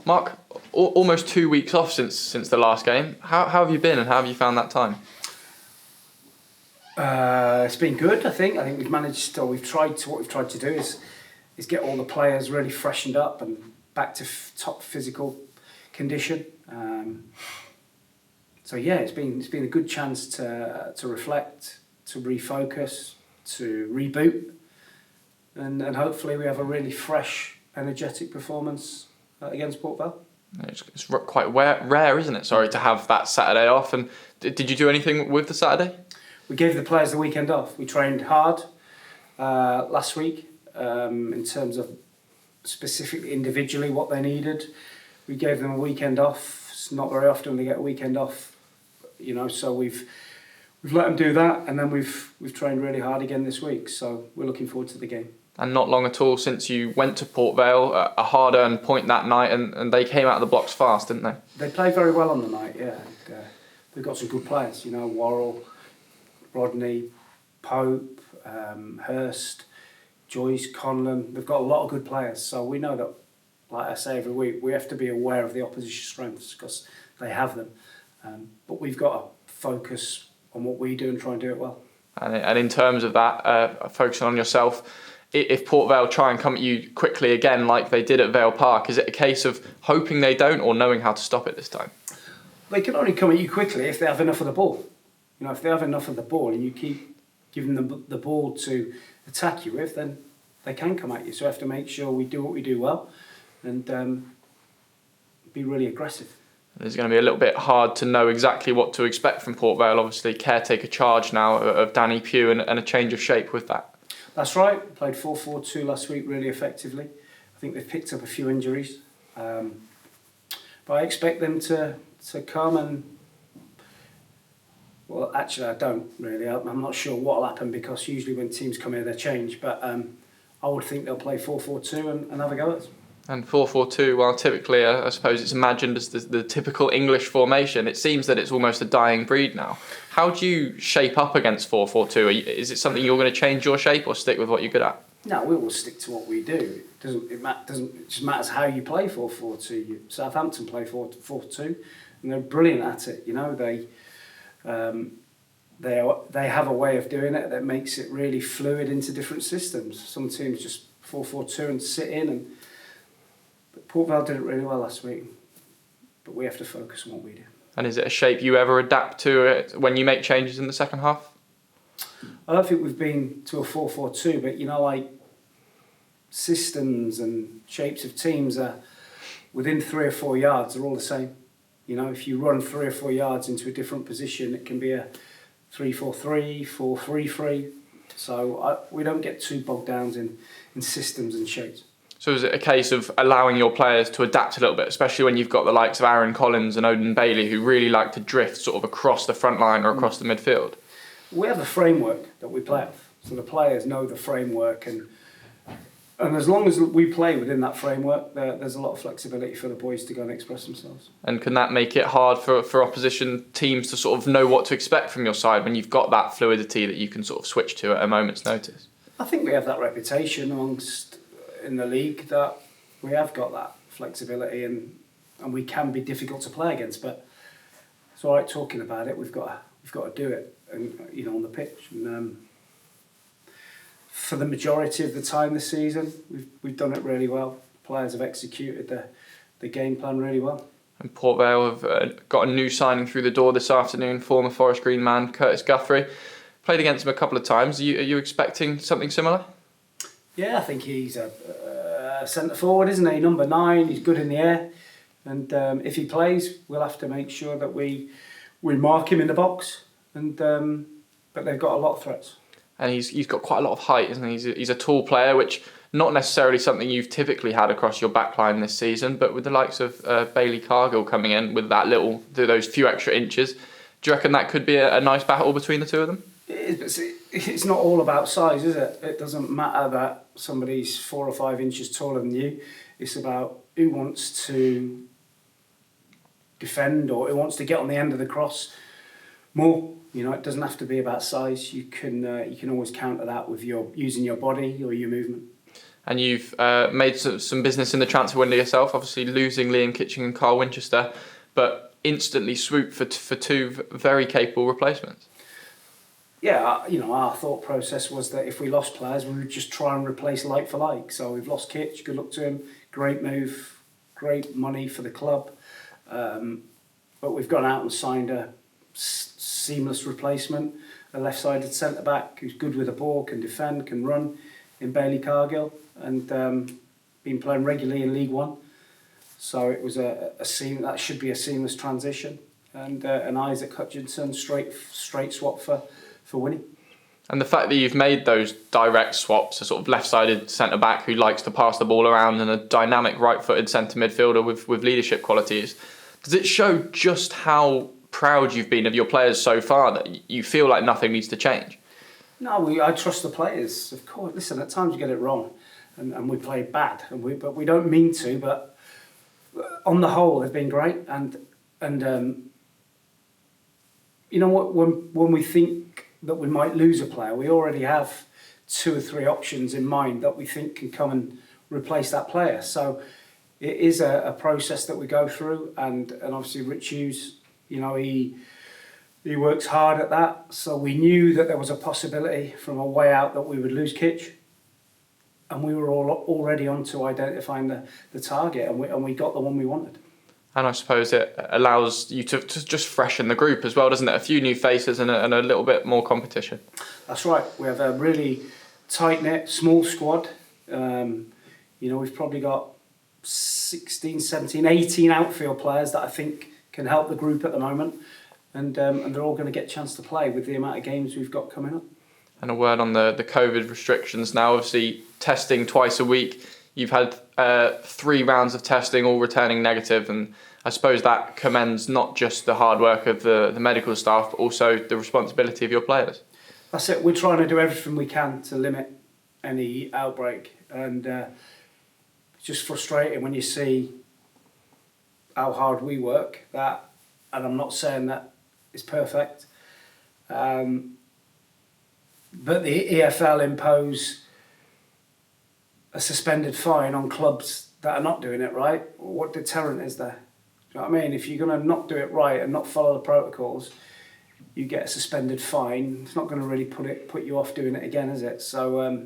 Mark, almost 2 weeks off since the last game. How have you been and how have you found that time? It's been good, I think. I think we've managed, or what we've tried to do is get all the players really freshened up and back to top physical condition. So yeah, it's been a good chance to reflect, to refocus, to reboot, and hopefully we have a really fresh, energetic performance against Port Vale. It's quite rare, isn't it? Sorry, to have that Saturday off. And did you do anything with the Saturday? We gave the players the weekend off. We trained hard last week in terms of specifically individually what they needed. We gave them a weekend off. It's not very often they get a weekend off, so we've let them do that, and then we've trained really hard again this week. So we're looking forward to the game. And not long at all since you went to Port Vale, a hard-earned point that night, and they came out of the blocks fast, didn't they? They played very well on the night, yeah. They've got some good players, Worrell, Rodney, Pope, Hurst, Joyce, Conlon. They've got a lot of good players, so we know that, like I say every week, we have to be aware of the opposition strengths because they have them. But we've got to focus on what we do and try and do it well. And in terms of that, focusing on yourself, if Port Vale try and come at you quickly again like they did at Vale Park, is it a case of hoping they don't or knowing how to stop it this time? They can only come at you quickly if they have enough of the ball. If they have enough of the ball and you keep giving them the ball to attack you with, then they can come at you. So we have to make sure we do what we do well and be really aggressive. It's going to be a little bit hard to know exactly what to expect from Port Vale. Obviously, caretaker charge now of Danny Pugh and a change of shape with that. That's right. We played 4-4-2 last week really effectively. I think they've picked up a few injuries. But I expect them to come and... Well, actually, I don't really. I'm not sure what will happen because usually when teams come here, they change. But I would think they'll play 4-4-2 and have a go at us. And 4-4-2, well, typically, I suppose it's imagined as the typical English formation. It seems that it's almost a dying breed now. How do you shape up against 4-4-2? Is it something you're going to change your shape or stick with what you're good at? No, we will stick to what we do. It just matters how you play 4-4-2. Southampton play 4-4-2, and they're brilliant at it. They have a way of doing it that makes it really fluid into different systems. Some teams just 4-4-2 and sit in, but Port Vale did it really well last week. But we have to focus on what we do. And is it a shape you ever adapt to it when you make changes in the second half? I don't think we've been to a 4-4-2, but systems and shapes of teams are within 3 or 4 yards. They're all the same. If you run 3 or 4 yards into a different position, it can be a 3-4-3, 4-3-3. So we don't get too bogged down in systems and shapes. So is it a case of allowing your players to adapt a little bit, especially when you've got the likes of Aaron Collins and Odin Bailey who really like to drift sort of across the front line or across the midfield? We have a framework that we play with. So the players know the framework and as long as we play within that framework, there's a lot of flexibility for the boys to go and express themselves. And can that make it hard for opposition teams to sort of know what to expect from your side when you've got that fluidity that you can sort of switch to at a moment's notice? I think we have that reputation in the league that we have got that flexibility and we can be difficult to play against. But it's all right talking about it. We've got to do it, and on the pitch. And, for the majority of the time this season, we've done it really well. Players have executed the game plan really well. And Port Vale have got a new signing through the door this afternoon, former Forest Green man Curtis Guthrie. Played against him a couple of times. Are you expecting something similar? Yeah, I think he's a centre forward, isn't he? Number 9, he's good in the air. And if he plays, we'll have to make sure that we mark him in the box. And but they've got a lot of threats. And he's got quite a lot of height, isn't he? He's a tall player, which not necessarily something you've typically had across your backline this season, but with the likes of Bailey Cargill coming in with those few extra inches, do you reckon that could be a nice battle between the two of them? It is, but it's not all about size, is it? It doesn't matter that somebody's 4 or 5 inches taller than you. It's about who wants to defend or who wants to get on the end of the cross more. It doesn't have to be about size. You can always counter that with using your body or your movement. And you've made some business in the transfer window yourself, obviously losing Liam Kitching and Carl Winchester, but instantly swooped for two very capable replacements. Yeah, our thought process was that if we lost players, we would just try and replace like for like. So we've lost Kitch, good luck to him, great move, great money for the club. But we've gone out and signed a seamless replacement, a left-sided centre-back who's good with the ball, can defend, can run, in Bailey Cargill, and been playing regularly in League One. So it was that should be a seamless transition. And Isaac Hutchinson, straight swap for Winnie. And the fact that you've made those direct swaps, a sort of left-sided centre-back who likes to pass the ball around and a dynamic right-footed centre midfielder with leadership qualities, does it show just how proud you've been of your players so far that you feel like nothing needs to change? No, I trust the players, of course. Listen, at times you get it wrong and we play bad, but we don't mean to, but on the whole they've been great. And you know what, when we think that we might lose a player, we already have 2 or 3 options in mind that we think can come and replace that player. So it is a process that we go through, and obviously Rich Hughes, he works hard at that. So we knew that there was a possibility from a way out that we would lose Kitch, and we were already on to identifying the target, and we got the one we wanted. And I suppose it allows you to just freshen the group as well, doesn't it? A few new faces and a little bit more competition. That's right. We have a really tight-knit, small squad. We've probably got 16, 17, 18 outfield players that I think can help the group at the moment. And they're all going to get a chance to play with the amount of games we've got coming up. And a word on the COVID restrictions now. Obviously, testing twice a week. You've had 3 rounds of testing, all returning negative, and I suppose that commends not just the hard work of the medical staff, but also the responsibility of your players. That's it. We're trying to do everything we can to limit any outbreak, and it's just frustrating when you see how hard we work. And I'm not saying that it's perfect, but the EFL impose a suspended fine on clubs that are not doing it right. What deterrent is there? Do you know what I mean? If you're going to not do it right and not follow the protocols, you get a suspended fine. It's not going to really put you off doing it again, is it? So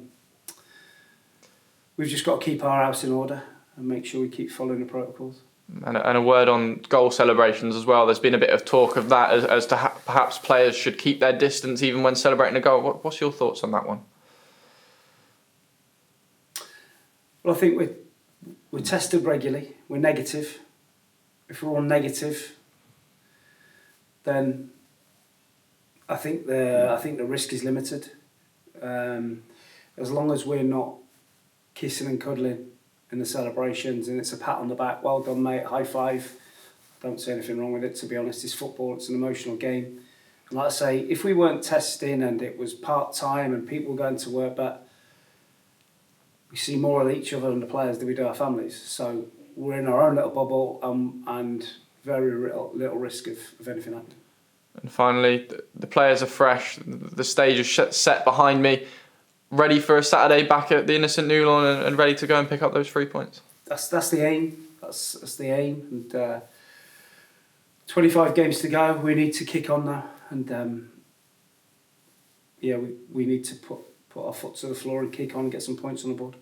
we've just got to keep our house in order and make sure we keep following the protocols. And a word on goal celebrations as well. There's been a bit of talk of that as to perhaps players should keep their distance even when celebrating a goal. What's your thoughts on that one? Well, I think we're tested regularly. We're negative. If we're all negative, then I think the risk is limited. As long as we're not kissing and cuddling in the celebrations and it's a pat on the back, well done mate, high five. Don't see anything wrong with it, to be honest. It's football, it's an emotional game. And like I say, if we weren't testing and it was part-time and people were going to work, but we see more of each other and the players than we do our families. So we're in our own little bubble and very little risk of anything happening. And finally, the players are fresh. The stage is set behind me. Ready for a Saturday back at the Innocent New Lawn and ready to go and pick up those 3 points. That's the aim. That's the aim. And 25 games to go. We need to kick on now. And we need to put our foot to the floor and kick on and get some points on the board.